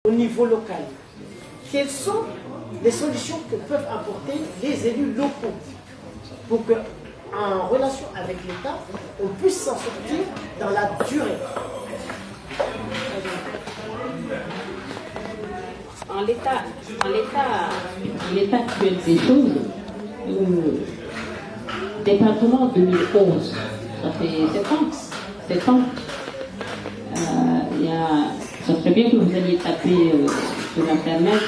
au niveau local. Quelles sont les solutions que peuvent apporter les élus locaux pour que, en relation avec l'État, on puisse s'en sortir dans la durée? En l'état actuel des choses, département 2011, ça fait 7 ans. Ça serait bien que vous alliez taper sur Internet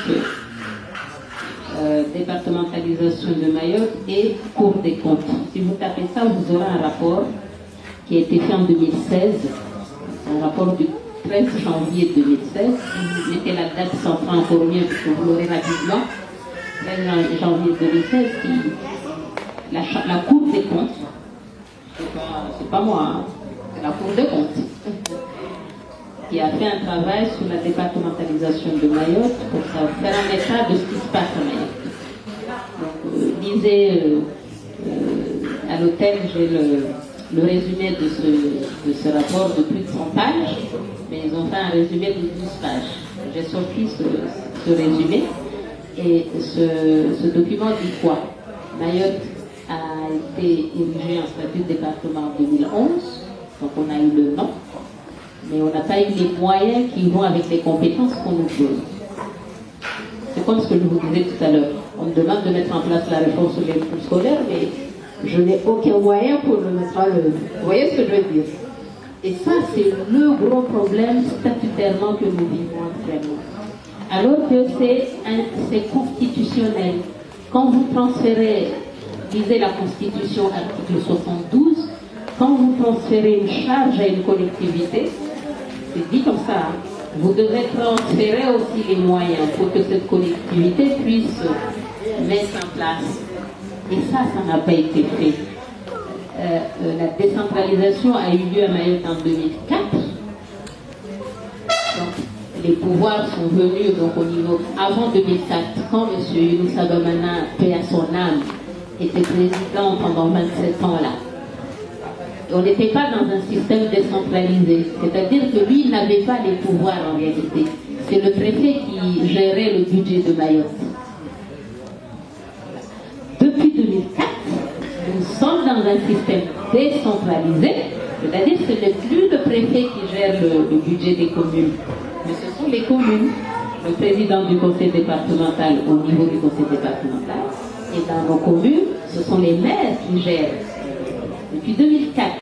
départementalisation de Mayotte et Cour des comptes. Si vous tapez ça, vous aurez un rapport qui a été fait en 2016, un rapport du 13 janvier 2016. Vous mettez la date sans prendre encore mieux, parce que vous l'aurez rapidement. 13 janvier 2016, la Cour des comptes, c'est pas moi, hein, c'est la Cour des comptes, qui a fait un travail sur la départementalisation de Mayotte pour faire un état de ce qui se passe à Mayotte. Donc, lisez à l'hôtel, j'ai le résumé de ce rapport de plus de 100 pages, mais ils ont fait un résumé de 12 pages. J'ai sorti ce résumé, et ce document dit quoi? Mayotte a été érigé en statut de département en 2011, donc on a eu le nom, mais on n'a pas eu les moyens qui vont avec les compétences qu'on nous donne. C'est comme ce que je vous disais tout à l'heure. On me demande de mettre en place la réforme sur les cours scolaires, mais je n'ai aucun moyen pour le mettre en œuvre. Vous voyez ce que je veux dire? Et ça, c'est le gros problème statutairement que nous vivons actuellement. Alors que c'est constitutionnel. Quand vous transférez, lisez la Constitution, article 72, quand vous transférez une charge à une collectivité, c'est dit comme ça, hein, vous devez transférer aussi les moyens pour que cette collectivité puisse mettre en place. Et ça n'a pas été fait. La décentralisation a eu lieu à Mayotte en 2004. Donc, les pouvoirs sont venus donc, au niveau avant 2004, quand M. Younoussa Bamana, paix à son âme, était président pendant 27 ans là. On n'était pas dans un système décentralisé, c'est-à-dire que lui, il n'avait pas les pouvoirs en réalité. C'est le préfet qui gérait le budget de Mayotte. Depuis 2004, nous sommes dans un système décentralisé, c'est-à-dire que ce n'est plus le préfet qui gère le budget des communes, mais ce sont les communes, le président du conseil départemental au niveau du conseil départemental, et dans nos communes, ce sont les maires qui gèrent. Depuis 2004.